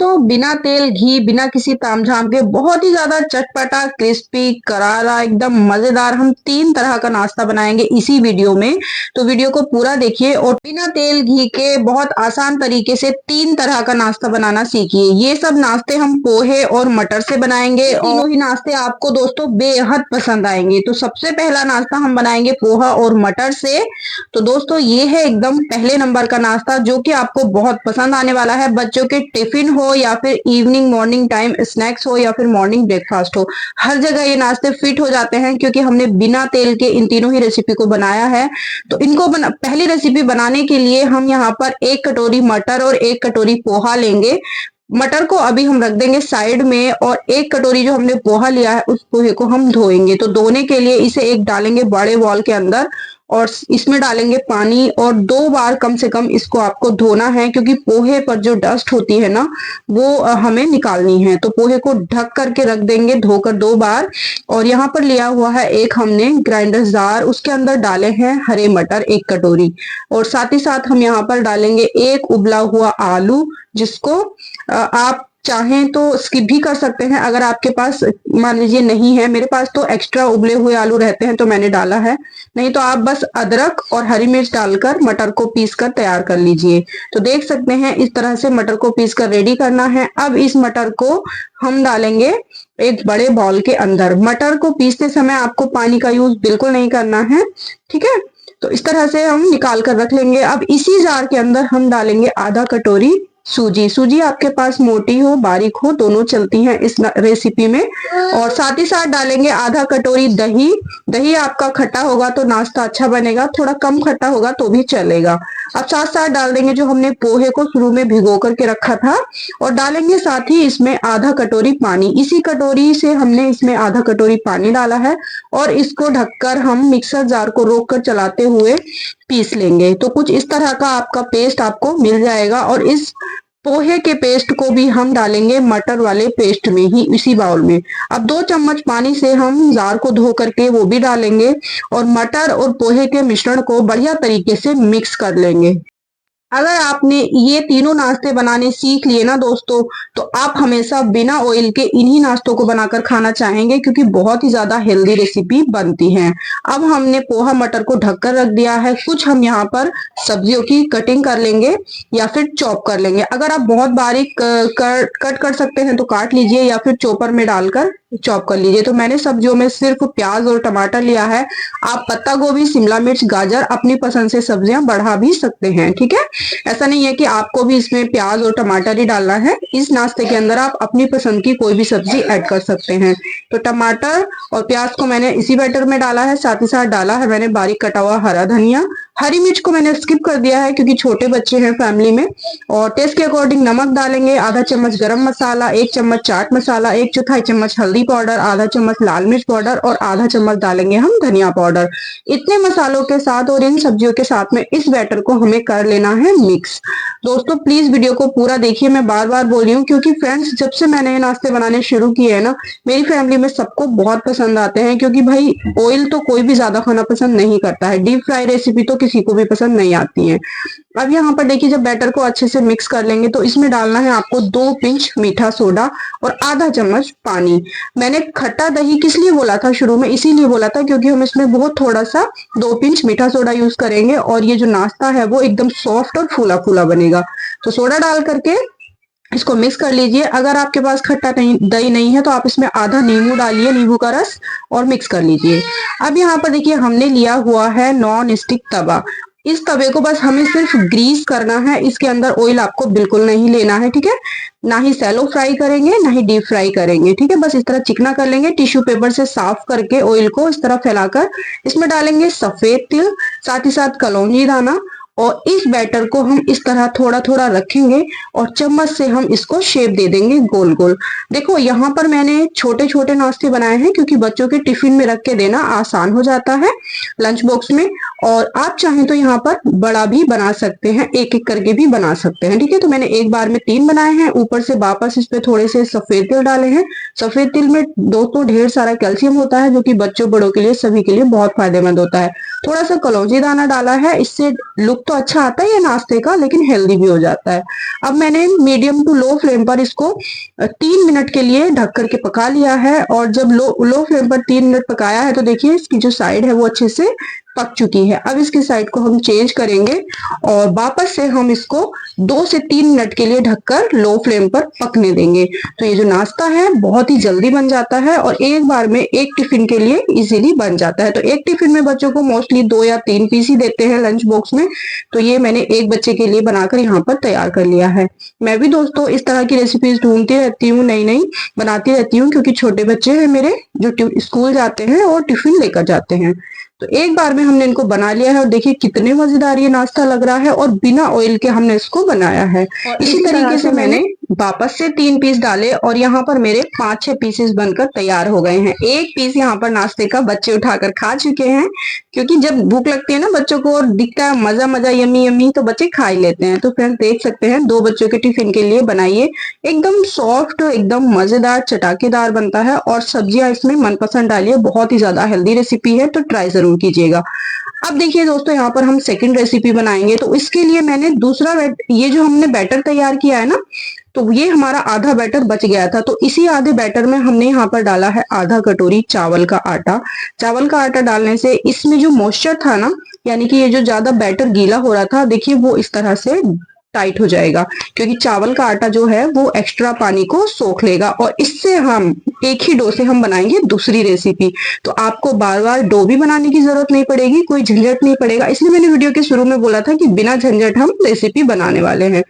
दोस्तों बिना तेल घी बिना किसी तामझाम के बहुत ही ज्यादा चटपटा क्रिस्पी करारा एकदम मजेदार हम 3 तरह का नाश्ता बनाएंगे इसी वीडियो में। तो वीडियो को पूरा देखिए और बिना तेल घी के बहुत आसान तरीके से 3 तरह का नाश्ता बनाना सीखिए। ये सब नाश्ते हम पोहे और मटर से बनाएंगे और तीनों ही नाश्ते आपको दोस्तों बेहद पसंद आएंगे। तो सबसे पहला नाश्ता हम बनाएंगे पोहा और मटर से। तो दोस्तों ये है एकदम पहले नंबर का नाश्ता जो कि आपको बहुत पसंद आने वाला है। बच्चों के टिफिन हो या फिर इवनिंग मॉर्निंग टाइम स्नैक्स हो या फिर मॉर्निंग ब्रेकफास्ट हो, हर जगह ये नाश्ते फिट हो जाते हैं क्योंकि हमने बिना तेल के इन तीनों ही रेसिपी को बनाया है। तो इनको पहली रेसिपी बनाने के लिए हम यहाँ पर 1 कटोरी मटर और 1 कटोरी पोहा लेंगे। मटर को अभी हम रख देंगे साइड में और 1 कटोरी जो हमने पोहा लिया है उस पोहे को हम धोएंगे। तो धोने के लिए इसे एक डालेंगे बड़े बॉल के अंदर और इसमें डालेंगे पानी और 2 बार कम से कम इसको आपको धोना है क्योंकि पोहे पर जो डस्ट होती है ना वो हमें निकालनी है। तो पोहे को ढक करके रख देंगे धोकर 2 बार। और यहाँ पर लिया हुआ है एक हमने ग्राइंडर जार, उसके अंदर डाले हैं हरे मटर 1 कटोरी और साथ ही साथ हम यहाँ पर डालेंगे एक उबला हुआ आलू जिसको आप चाहें तो स्किप भी कर सकते हैं अगर आपके पास मान लीजिए नहीं है। मेरे पास तो एक्स्ट्रा उबले हुए आलू रहते हैं तो मैंने डाला है, नहीं तो आप बस अदरक और हरी मिर्च डालकर मटर को पीस कर तैयार कर लीजिए। तो देख सकते हैं इस तरह से मटर को पीस कर रेडी करना है। अब इस मटर को हम डालेंगे एक बड़े बाउल के अंदर। मटर को पीसते समय आपको पानी का यूज बिल्कुल नहीं करना है, ठीक है। तो इस तरह से हम निकाल कर रख लेंगे। अब इसी जार के अंदर हम डालेंगे आधा कटोरी सूजी। सूजी आपके पास मोटी हो बारीक हो दोनों चलती हैं इस रेसिपी में। और साथ ही साथ डालेंगे आधा कटोरी दही। दही आपका खट्टा होगा तो नाश्ता अच्छा बनेगा, थोड़ा कम खट्टा होगा तो भी चलेगा। अब साथ साथ डाल देंगे जो हमने पोहे को शुरू में भिगो करके रखा था और डालेंगे साथ ही इसमें आधा कटोरी पानी। इसी कटोरी से हमने इसमें आधा कटोरी पानी डाला है और इसको ढककर हम मिक्सर जार को रोक कर चलाते हुए पीस लेंगे। तो कुछ इस तरह का आपका पेस्ट आपको मिल जाएगा और इस पोहे के पेस्ट को भी हम डालेंगे मटर वाले पेस्ट में ही इसी बाउल में। अब 2 चम्मच पानी से हम जार को धो करके वो भी डालेंगे और मटर और पोहे के मिश्रण को बढ़िया तरीके से मिक्स कर लेंगे। अगर आपने ये तीनों नाश्ते बनाने सीख लिए ना दोस्तों तो आप हमेशा बिना ऑयल के इन्हीं नाश्तों को बनाकर खाना चाहेंगे क्योंकि बहुत ही ज्यादा हेल्दी रेसिपी बनती है। अब हमने पोहा मटर को ढककर रख दिया है। कुछ हम यहाँ पर सब्जियों की कटिंग कर लेंगे या फिर चॉप कर लेंगे। अगर आप बहुत बारीक कट कर सकते हैं तो काट लीजिए या फिर चॉपर में डालकर चॉप कर लीजिए। तो मैंने सब्जियों में सिर्फ प्याज और टमाटर लिया है। आप पत्ता गोभी शिमला मिर्च गाजर अपनी पसंद से सब्जियां बढ़ा भी सकते हैं, ठीक है। ऐसा नहीं है कि आपको भी इसमें प्याज और टमाटर ही डालना है। इस नाश्ते के अंदर आप अपनी पसंद की कोई भी सब्जी ऐड कर सकते हैं। तो टमाटर और प्याज को मैंने इसी बैटर में डाला है, साथ ही साथ डाला है मैंने बारीक कटा हुआ हरा धनिया। हरी मिर्च को मैंने स्किप कर दिया है क्योंकि छोटे बच्चे हैं फैमिली में। और टेस्ट के अकॉर्डिंग नमक डालेंगे, आधा चम्मच गरम मसाला, 1 चम्मच चाट मसाला, 1/4 चम्मच हल्दी पाउडर, आधा चम्मच लाल मिर्च पाउडर और आधा चम्मच डालेंगे हम धनिया पाउडर। इतने मसालों के साथ और इन सब्जियों के साथ में इस बैटर को हमें कर लेना है मिक्स। दोस्तों प्लीज वीडियो को पूरा देखिए, मैं बार बार बोल रही हूँ क्योंकि फ्रेंड्स जब से मैंने ये नाश्ते बनाने शुरू किए हैं ना मेरी फैमिली में सबको बहुत पसंद आते हैं क्योंकि भाई ऑयल तो कोई भी ज्यादा खाना पसंद नहीं करता है। डीप फ्राई रेसिपी तो किसी को भी पसंद नहीं आती है। अब यहाँ पर देखिए जब बैटर को अच्छे से मिक्स कर लेंगे तो इसमें डालना है आपको 2 पिंच मीठा सोडा और आधा चम्मच पानी। मैंने खट्टा दही किस लिए बोला था शुरू में, इसीलिए बोला था क्योंकि हम इसमें बहुत थोड़ा सा 2 पिंच मीठा सोडा यूज करेंगे और ये जो नाश्ता है वो एकदम सॉफ्ट और फूला फूला बनेगा। तो सोडा डाल करके इसको मिक्स कर लीजिए। अगर आपके पास खट्टा दही नहीं है तो आप इसमें आधा नींबू डालिए, नींबू का रस, और मिक्स कर लीजिए। अब यहाँ पर देखिए हमने लिया हुआ है नॉन स्टिक तवा। इस तवे को बस हमें सिर्फ ग्रीस करना है, इसके अंदर ऑयल आपको बिल्कुल नहीं लेना है, ठीक है। ना ही सैलो फ्राई करेंगे ना ही डीप फ्राई करेंगे, ठीक है। बस इस तरह चिकना कर लेंगे। टिश्यू पेपर से साफ करके ऑयल को इस तरह फैलाकर इसमें डालेंगे सफेद तिल, साथ ही साथ कलौंजी दाना और इस बैटर को हम इस तरह थोड़ा थोड़ा रखेंगे और चम्मच से हम इसको शेप दे देंगे गोल गोल। देखो यहाँ पर मैंने छोटे छोटे नाश्ते बनाए हैं क्योंकि बच्चों के टिफिन में रख के देना आसान हो जाता है लंच बॉक्स में। और आप चाहें तो यहाँ पर बड़ा भी बना सकते हैं, एक एक करके भी बना सकते हैं। ठीक है, तो मैंने एक बार में 3 बनाए हैं। ऊपर से वापस इस पे थोड़े से सफेद तिल डाले हैं। सफेद तिल में दोस्तों ढेर सारा कैल्शियम होता है, जो कि बच्चों बड़ों के लिए सभी के लिए बहुत फायदेमंद होता है। थोड़ा सा कलौंजी दाना डाला है, इससे लुक तो अच्छा आता है ये नाश्ते का, लेकिन हेल्दी भी हो जाता है। अब मैंने मीडियम टू लो फ्लेम पर इसको 3 मिनट के लिए ढक करके पका लिया है। और जब लो फ्लेम पर 3 मिनट पकाया है तो देखिए इसकी जो साइड है वो अच्छे से पक चुकी है। अब इसकी साइड को हम चेंज करेंगे और वापस से हम इसको 2 से 3 मिनट के लिए ढककर लो फ्लेम पर पकने देंगे। तो ये जो नाश्ता है बहुत ही जल्दी बन जाता है और एक बार में एक टिफिन के लिए इजीली बन जाता है। तो एक टिफिन में बच्चों को मोस्टली 2 या 3 पीस ही देते हैं लंच बॉक्स में। तो ये मैंने एक बच्चे के लिए बनाकर यहाँ पर तैयार कर लिया है। मैं भी दोस्तों इस तरह की रेसिपीज ढूंढती रहती हूँ, नई नई बनाती रहती हूँ, क्योंकि छोटे बच्चे हैं मेरे जो स्कूल जाते हैं और टिफिन लेकर जाते हैं। तो एक बार में हमने इनको बना लिया है और देखिए कितने मजेदार ये नाश्ता लग रहा है और बिना ऑयल के हमने इसको बनाया है। इसी तरीके से मैंने वापस से 3 पीस डाले और यहाँ पर मेरे 5-6 पीसेस बनकर तैयार हो गए हैं। एक पीस यहाँ पर नाश्ते का बच्चे उठाकर खा चुके हैं, क्योंकि जब भूख लगती है ना बच्चों को और दिखता है मजा मजा यमी यमी, तो बच्चे खा ही लेते हैं। तो फ्रेंड्स देख सकते हैं 2 बच्चों के टिफिन के लिए बनाइए, एकदम सॉफ्ट एकदम मजेदार चटाकेदार बनता है। और सब्जियां इसमें मनपसंद डालिए, बहुत ही ज्यादा हेल्दी रेसिपी है, तो ट्राई जरूर कीजिएगा। अब देखिए दोस्तों यहाँ पर हम सेकंड रेसिपी बनाएंगे। तो इसके लिए मैंने दूसरा ये जो हमने बैटर तैयार किया है ना, तो ये हमारा आधा बैटर बच गया था। तो इसी आधे बैटर में हमने यहाँ पर डाला है आधा कटोरी चावल का आटा। चावल का आटा डालने से इसमें जो मॉइस्चर था ना, यानी कि ये जो ज्यादा बैटर गीला हो रहा था, देखिए वो इस तरह से टाइट हो जाएगा, क्योंकि चावल का आटा जो है वो एक्स्ट्रा पानी को सोख लेगा। और इससे हम एक ही डो से हम बनाएंगे दूसरी रेसिपी, तो आपको बार बार डो भी बनाने की जरूरत नहीं पड़ेगी, कोई झंझट नहीं पड़ेगा। इसलिए मैंने वीडियो के शुरू में बोला था कि बिना झंझट हम रेसिपी बनाने वाले हैं।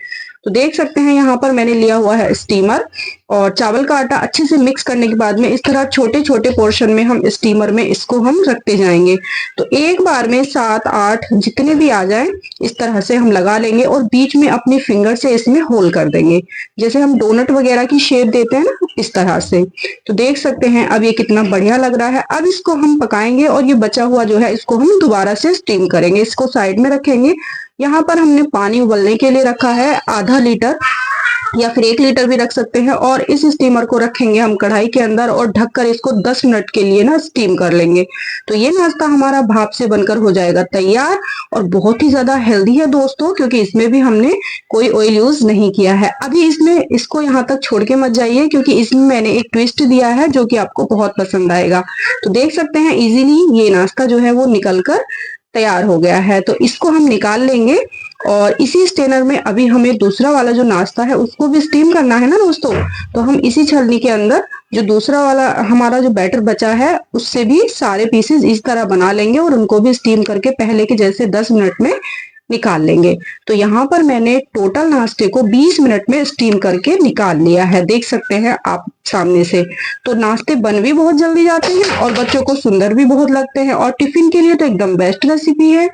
तो देख सकते हैं यहाँ पर मैंने लिया हुआ है स्टीमर, और चावल का आटा अच्छे से मिक्स करने के बाद में इस तरह छोटे छोटे पोर्शन में हम स्टीमर में इसको हम रखते जाएंगे। तो एक बार में 7-8 जितने भी आ जाए इस तरह से हम लगा लेंगे और बीच में अपनी फिंगर से इसमें होल कर देंगे, जैसे हम डोनट वगैरह की शेप देते हैं ना, इस तरह से। तो देख सकते हैं अब ये कितना बढ़िया लग रहा है। अब इसको हम पकाएंगे और ये बचा हुआ जो है इसको हम दोबारा से स्टीम करेंगे। इसको साइड में रखेंगे। यहाँ पर हमने पानी उबलने के लिए रखा है आधा लीटर या फिर 1 लीटर भी रख सकते हैं। और इस स्टीमर को रखेंगे हम कढ़ाई के अंदर और ढककर इसको 10 मिनट के लिए ना स्टीम कर लेंगे। तो ये नाश्ता हमारा भाप से बनकर हो जाएगा तैयार और बहुत ही ज्यादा हेल्दी है दोस्तों, क्योंकि इसमें भी हमने कोई ऑयल यूज नहीं किया है। अभी इसमें इसको यहाँ तक छोड़ के मत जाइए, क्योंकि इसमें मैंने एक ट्विस्ट दिया है जो कि आपको बहुत पसंद आएगा। तो देख सकते हैं इजीली ये नाश्ता जो है वो निकल कर तैयार हो गया है। तो इसको हम निकाल लेंगे और इसी स्टेनर में अभी हमें दूसरा वाला जो नाश्ता है उसको भी स्टीम करना है ना दोस्तों। तो हम इसी छलनी के अंदर जो दूसरा वाला हमारा जो बैटर बचा है उससे भी सारे पीसेस इस तरह बना लेंगे और उनको भी स्टीम करके पहले के जैसे 10 मिनट में निकाल लेंगे। तो यहाँ पर मैंने टोटल नाश्ते को 20 मिनट में स्टीम करके निकाल लिया है, देख सकते हैं आप सामने से। तो नाश्ते बन भी बहुत जल्दी जाते हैं और बच्चों को सुंदर भी बहुत लगते हैं और टिफिन के लिए तो एकदम बेस्ट रेसिपी है।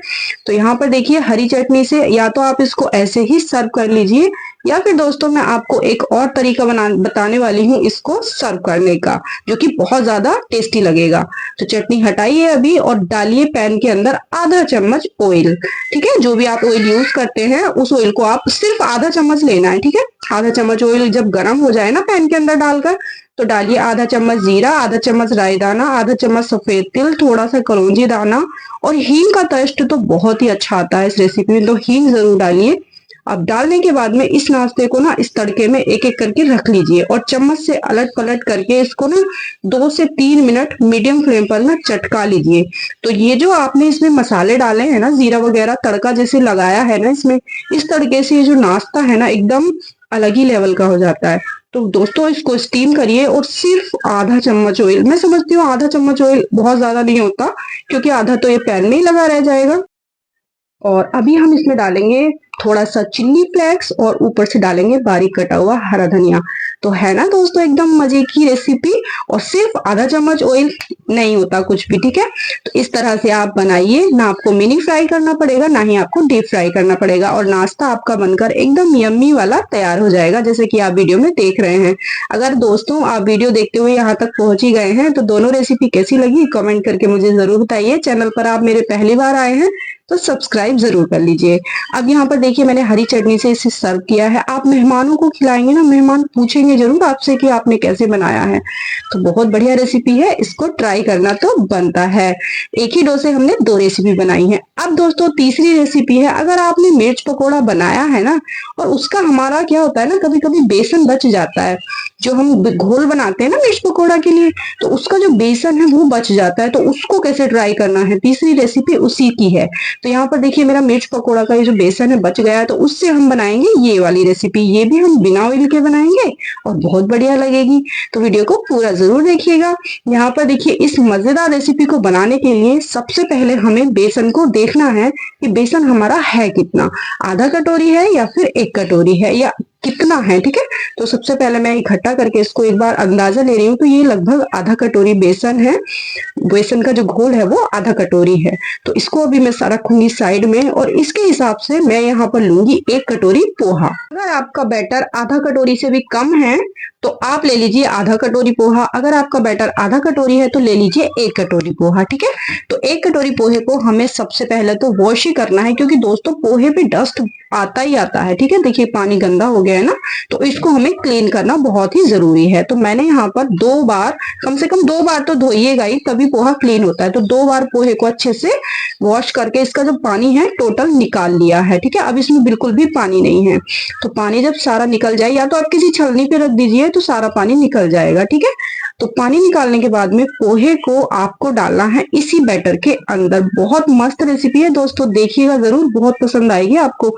तो यहाँ पर देखिए हरी चटनी से या तो आप इसको ऐसे ही सर्व कर लीजिए, या फिर दोस्तों मैं आपको एक और तरीका बताने वाली हूँ इसको सर्व करने का, जो कि बहुत ज्यादा टेस्टी लगेगा। तो चटनी हटाइए अभी और डालिए पैन के अंदर आधा चम्मच ऑयल। ठीक है, जो भी आप ऑयल यूज करते हैं उस ऑयल को आप सिर्फ आधा चम्मच लेना है। ठीक है, आधा चम्मच ऑयल जब गर्म हो जाए ना पैन के अंदर डालकर, तो डालिए आधा चम्मच जीरा, आधा चम्मच राई दाना, आधा चम्मच सफेद तिल, थोड़ा सा कलौंजी दाना और हींग का टेस्ट तो बहुत ही अच्छा आता है इस रेसिपी में, तो हींग जरूर डालिए। अब डालने के बाद में इस नाश्ते को ना इस तड़के में एक एक करके रख लीजिए और चम्मच से अलट पलट करके इसको ना 2 से 3 मिनट मीडियम फ्लेम पर ना चटका लीजिए। तो ये जो आपने इसमें मसाले डाले हैं ना, जीरा वगैरह तड़का जैसे लगाया है ना इसमें, इस तड़के से ये जो नाश्ता है ना एकदम अलग ही लेवल का हो जाता है। तो दोस्तों इसको स्टीम करिए और सिर्फ आधा चम्मच ऑयल, मैं समझती हूँ आधा चम्मच ऑयल बहुत ज्यादा नहीं होता, क्योंकि आधा तो ये पैन में ही लगा रह जाएगा। और अभी हम इसमें डालेंगे थोड़ा सा चिल्ली फ्लेक्स और ऊपर से डालेंगे बारीक कटा हुआ हरा धनिया। तो है ना दोस्तों एकदम मजे की रेसिपी। और सिर्फ आधा चम्मच ऑयल, नहीं होता कुछ भी, ठीक है। तो इस तरह से आप बनाइए, ना आपको मिनी फ्राई करना पड़ेगा ना ही आपको डीप फ्राई करना पड़ेगा, और नाश्ता आपका बनकर एकदम यम्मी वाला तैयार हो जाएगा, जैसे कि आप वीडियो में देख रहे हैं। अगर दोस्तों आप वीडियो देखते हुए यहाँ तक पहुंच ही गए हैं तो दोनों रेसिपी कैसी लगी कमेंट करके मुझे जरूर बताइए। चैनल पर आप मेरे पहली बार आए हैं तो सब्सक्राइब जरूर कर लीजिए। अब यहाँ पर देखिए मैंने हरी चटनी से इसे सर्व किया है। आप मेहमानों को खिलाएंगे ना, मेहमान पूछेंगे जरूर आपसे कि आपने कैसे बनाया है। तो बहुत बढ़िया रेसिपी है, इसको ट्राई करना तो बनता है। एक ही डो से हमने 2 रेसिपी बनाई है। अब दोस्तों तीसरी रेसिपी है, अगर आपने मिर्च पकौड़ा बनाया है ना, और उसका हमारा क्या होता है ना, कभी कभी बेसन बच जाता है, जो हम घोल बनाते हैं ना मिर्च पकौड़ा के लिए, तो उसका जो बेसन है वो बच जाता है। तो उसको कैसे ट्राई करना है, तीसरी रेसिपी उसी की है। तो यहाँ पर देखिए मेरा मिर्च पकौड़ा का ये जो बेसन है बच गया है, तो उससे हम बनाएंगे ये वाली रेसिपी। ये भी हम बिना ऑयल के बनाएंगे और बहुत बढ़िया लगेगी। तो वीडियो को पूरा जरूर देखिएगा। यहाँ पर देखिए इस मजेदार रेसिपी को बनाने के लिए सबसे पहले हमें बेसन को देखना है कि बेसन हमारा है कितना, आधा कटोरी है या फिर 1 कटोरी है या कितना है, ठीक है। तो सबसे पहले मैं इकट्ठा करके इसको एक बार अंदाजा ले रही हूँ। तो ये लगभग आधा कटोरी बेसन है, बेसन का जो घोल है वो आधा कटोरी है। तो इसको अभी मैं रखूंगी साइड में, और इसके हिसाब से मैं यहाँ पर लूंगी 1 कटोरी पोहा। अगर आपका बैटर आधा कटोरी से भी कम है तो आप ले लीजिए आधा कटोरी पोहा। अगर आपका बैटर आधा कटोरी है तो ले लीजिए 1 कटोरी पोहा, ठीक है। तो 1 कटोरी पोहे को हमें सबसे पहले तो वॉश ही करना है, क्योंकि दोस्तों पोहे पे डस्ट आता ही आता है, ठीक है। देखिए पानी गंदा हो गया है ना, तो इसको हमें क्लीन करना बहुत ही जरूरी है। तो मैंने यहाँ पर 2 बार, कम से कम 2 बार तो धोइएगा ही, तभी पोहा क्लीन होता है। तो 2 बार पोहे को अच्छे से वॉश करके इसका जो पानी है टोटल निकाल लिया है, ठीक है। अब इसमें बिल्कुल भी पानी नहीं है। तो पानी जब सारा निकल जाए, या तो आप किसी छलनी पे रख दीजिए तो सारा पानी निकल जाएगा, ठीक है। तो पानी निकालने के बाद में पोहे को आपको डालना है इसी बैटर के अंदर। बहुत मस्त रेसिपी है दोस्तों, देखिएगा जरूर, बहुत पसंद आएगी आपको।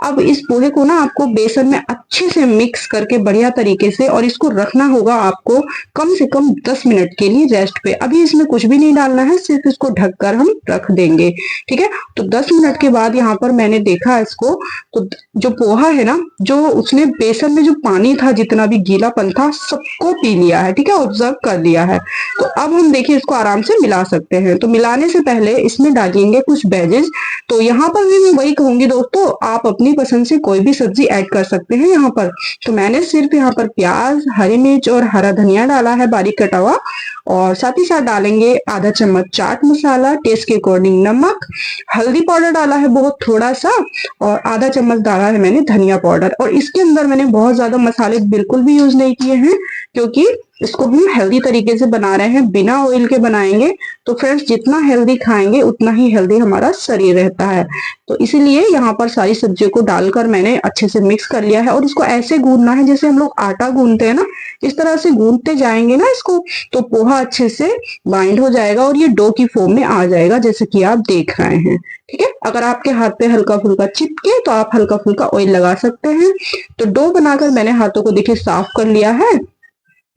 अब इस पोहे को ना आपको बेसन में अच्छे से मिक्स करके बढ़िया तरीके से, और इसको रखना होगा आपको कम से कम 10 मिनट के लिए रेस्ट पे। अभी इसमें कुछ भी नहीं डालना है, सिर्फ इसको ढककर हम रख देंगे, ठीक है। तो 10 मिनट के बाद यहाँ पर मैंने देखा इसको, तो जो पोहा है ना, जो उसने बेसन में जो पानी था, जितना भी गीलापन था, सबको पी लिया है, ठीक है, ऑब्जर्व कर लिया है। तो अब हम देखिए इसको आराम से मिला सकते हैं। तो मिलाने से पहले इसमें डालेंगे कुछ वेजेस। तो यहाँ पर भी मैं वही कहूंगी दोस्तों, आप अपनी पसंद से कोई भी सब्जी ऐड कर सकते हैं यहाँ पर। तो मैंने सिर्फ यहाँ पर प्याज, हरी मिर्च और हरा धनिया डाला है बारीक कटा हुआ, और साथ ही साथ डालेंगे आधा चम्मच चाट मसाला, टेस्ट के अकॉर्डिंग नमक, हल्दी पाउडर डाला है बहुत थोड़ा सा, और आधा चम्मच डाला है मैंने धनिया पाउडर। और इसके अंदर मैंने बहुत ज्यादा मसाले बिल्कुल भी यूज नहीं किए हैं, क्योंकि इसको हम हेल्दी तरीके से बना रहे हैं, बिना ऑयल के बनाएंगे। तो फ्रेंड्स जितना हेल्दी खाएंगे उतना ही हेल्दी हमारा शरीर रहता है। तो इसीलिए यहाँ पर सारी सब्जियों को डालकर मैंने अच्छे से मिक्स कर लिया है, और इसको ऐसे गूंदना है जैसे हम लोग आटा गूंदते हैं ना, इस तरह से गूंदते जाएंगे ना इसको, तो पोहा अच्छे से बाइंड हो जाएगा और ये डो की फॉर्म में आ जाएगा, जैसे कि आप देख रहे हैं, ठीक है। अगर आपके हाथ पे हल्का फुल्का चिपके तो आप हल्का फुल्का ऑयल लगा सकते हैं। तो डो बनाकर मैंने हाथों को देखिए साफ कर लिया है,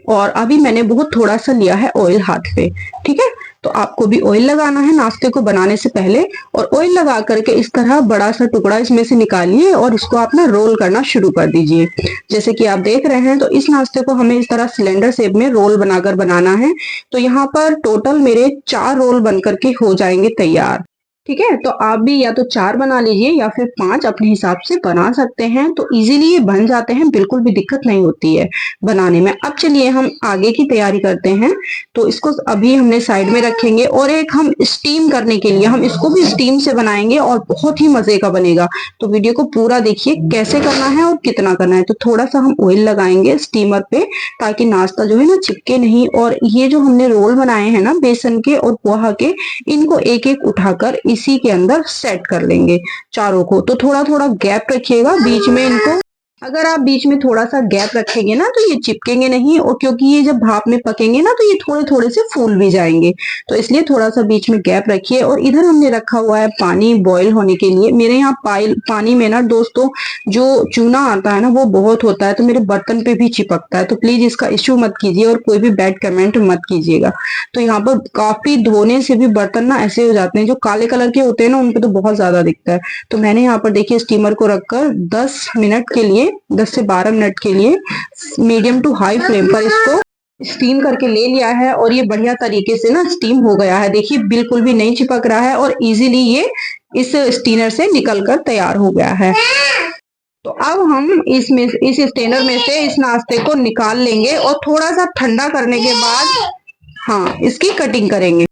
और अभी मैंने बहुत थोड़ा सा लिया है ऑयल हाथ पे, ठीक है। तो आपको भी ऑयल लगाना है नाश्ते को बनाने से पहले, और ऑयल लगा करके इस तरह बड़ा सा टुकड़ा इसमें से निकालिए और इसको आप ना रोल करना शुरू कर दीजिए। जैसे कि आप देख रहे हैं, तो इस नाश्ते को हमें इस तरह सिलेंडर शेप में रोल बनाकर बनाना है। तो यहाँ पर टोटल मेरे 4 रोल बन करके हो जाएंगे तैयार, ठीक है। तो आप भी या तो 4 बना लीजिए या फिर 5 अपने हिसाब से बना सकते हैं। तो इजीली ये बन जाते हैं, बिल्कुल भी दिक्कत नहीं होती है बनाने में। अब चलिए हम आगे की तैयारी करते हैं। तो इसको अभी हमने साइड में रखेंगे, और एक हम स्टीम करने के लिए हम इसको भी स्टीम से बनाएंगे और बहुत ही मजे का बनेगा। तो वीडियो को पूरा देखिए कैसे करना है और कितना करना है। तो थोड़ा सा हम ऑयल लगाएंगे स्टीमर पे, ताकि नाश्ता जो है ना चिपके नहीं। और ये जो हमने रोल बनाए हैं ना बेसन के और पोहा के, इनको एक एक उठाकर इसी के अंदर सेट कर लेंगे चारों को। तो थोड़ा थोड़ा गैप रखिएगा बीच में इनको। अगर आप बीच में थोड़ा सा गैप रखेंगे ना तो ये चिपकेंगे नहीं, और क्योंकि ये जब भाप में पकेंगे ना तो ये थोड़े थोड़े से फूल भी जाएंगे। तो इसलिए थोड़ा सा बीच में गैप रखिए। और इधर हमने रखा हुआ है पानी बॉईल होने के लिए। मेरे यहाँ पानी में ना दोस्तों जो चूना आता है ना वो बहुत होता है, तो मेरे बर्तन पे भी चिपकता है। तो प्लीज इसका इश्यू मत कीजिए और कोई भी बैड कमेंट मत कीजिएगा। तो यहाँ पर काफी धोने से भी बर्तन ना ऐसे हो जाते हैं, जो काले कलर के होते हैं ना उनपे तो बहुत ज्यादा दिखता है। तो मैंने यहाँ पर देखिए स्टीमर को रखकर 10 मिनट के लिए हमने 10 से 12 मिनट के लिए मीडियम टू हाई फ्लेम पर इसको स्टीम करके ले लिया है और ये बढ़िया तरीके से ना स्टीम हो गया है। देखिए बिल्कुल भी नहीं चिपक रहा है और इजीली ये इस स्टीनर से निकलकर तैयार हो गया है। तो अब हम इस स्टेनर में से इस नाश्ते को निकाल लेंगे और थोड़ा सा ठंडा करने के बाद हाँ इसकी कटिंग करेंगे।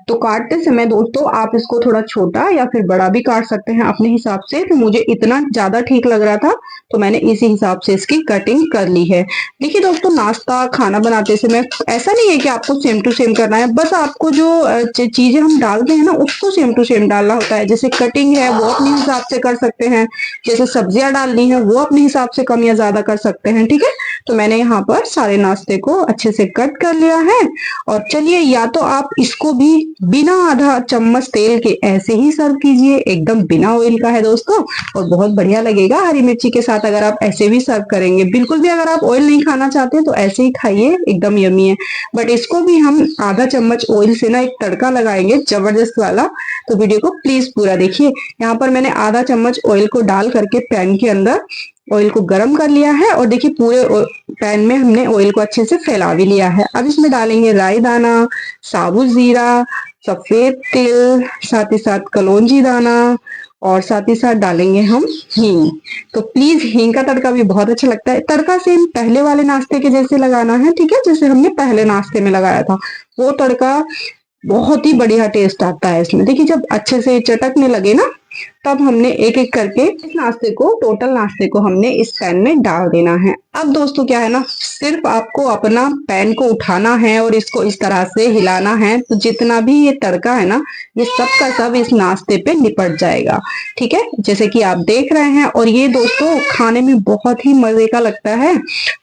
तो काटते समय दोस्तों आप इसको थोड़ा छोटा या फिर बड़ा भी काट सकते हैं अपने हिसाब से। तो मुझे इतना ज्यादा ठीक लग रहा था तो मैंने इसी हिसाब से इसकी कटिंग कर ली है। देखिए दोस्तों नाश्ता खाना बनाते समय ऐसा नहीं है कि आपको सेम टू सेम करना है, बस आपको जो चीजें हम डालते हैं ना उसको सेम टू सेम डालना होता है। जैसे कटिंग है वो अपने हिसाब से कर सकते हैं, जैसे सब्जियां डालनी है वो अपने हिसाब से कम या ज्यादा कर सकते हैं। ठीक है, तो मैंने यहाँ पर सारे नाश्ते को अच्छे से कट कर लिया है। और चलिए या तो आप इसको भी बिना आधा चम्मच तेल के ऐसे ही सर्व कीजिए, एकदम बिना ऑयल का है दोस्तों और बहुत बढ़िया लगेगा हरी मिर्ची के साथ अगर आप ऐसे भी सर्व करेंगे। बिल्कुल भी अगर आप ऑयल नहीं खाना चाहते तो ऐसे ही खाइए, एकदम यम्मी है। बट इसको भी हम आधा चम्मच ऑयल से ना एक तड़का लगाएंगे जबरदस्त वाला, तो वीडियो को प्लीज पूरा देखिए। यहाँ पर मैंने आधा चम्मच ऑयल को डाल करके पैन के अंदर ऑयल को गरम कर लिया है और देखिए पूरे पैन में हमने ऑयल को अच्छे से फैला भी लिया है। अब इसमें डालेंगे राई दाना, साबुत जीरा, सफेद तिल, साथ ही साथ कलौंजी दाना और साथ ही साथ डालेंगे हम हींग। तो प्लीज हींग का तड़का भी बहुत अच्छा लगता है। तड़का सेम पहले वाले नाश्ते के जैसे लगाना है, ठीक है, जैसे हमने पहले नाश्ते में लगाया था वो तड़का बहुत ही बढ़िया टेस्ट आता है इसमें। देखिए जब अच्छे से चटकने लगे ना तब हमने एक एक करके इस नाश्ते को, टोटल नाश्ते को हमने इस पैन में डाल देना है। अब दोस्तों क्या है ना, सिर्फ आपको अपना पैन को उठाना है और इसको इस तरह से हिलाना है तो जितना भी ये तड़का है ना ये सब का सब इस नाश्ते पे निपट जाएगा। ठीक है, जैसे कि आप देख रहे हैं। और ये दोस्तों खाने में बहुत ही मजे का लगता है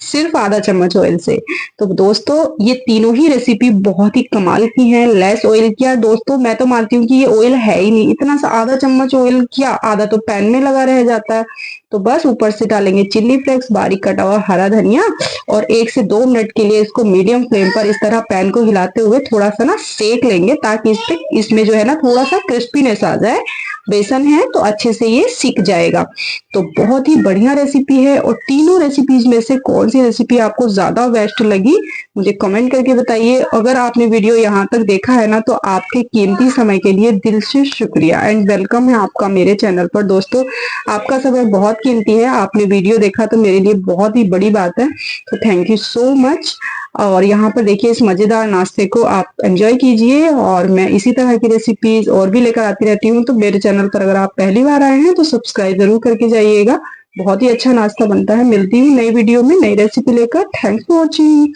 सिर्फ आधा चम्मच ऑयल से। तो दोस्तों ये तीनों ही रेसिपी बहुत ही कमाल की हैं, लेस ऑयल किया दोस्तों। मैं तो मानती हूँ कि ये ऑयल है ही नहीं, इतना सा आधा चम्मच ऑयल किया, आधा तो पैन में लगा रह जाता है। तो बस ऊपर से डालेंगे चिल्ली फ्लेक्स, बारीक कटा हुआ हरा धनिया और 1 से 2 मिनट के लिए इसको मीडियम फ्लेम पर इस तरह पैन को हिलाते हुए थोड़ा सा ना सेक लेंगे ताकि इसमें जो है ना थोड़ा सा क्रिस्पीनेस आ जाए। बेसन है तो अच्छे से ये सीख जाएगा। तो बहुत ही बढ़िया रेसिपी है। और तीनों रेसिपीज में से कौन सी रेसिपी आपको ज्यादा बेस्ट लगी मुझे कमेंट करके बताइए। अगर आपने वीडियो यहाँ तक देखा है ना तो आपके कीमती समय के लिए दिल से शुक्रिया एंड वेलकम है आपका मेरे चैनल पर। दोस्तों आपका समय बहुत कीमती है, आपने वीडियो देखा तो मेरे लिए बहुत ही बड़ी बात है। तो थैंक यू सो मच। और यहाँ पर देखिए इस मजेदार नाश्ते को आप एंजॉय कीजिए और मैं इसी तरह की रेसिपीज और भी लेकर आती रहती हूँ। तो मेरे चैनल पर अगर आप पहली बार आए हैं तो सब्सक्राइब जरूर करके जाइएगा। बहुत ही अच्छा नाश्ता बनता है। मिलती हूँ नई वीडियो में नई रेसिपी लेकर। Thanks for watching.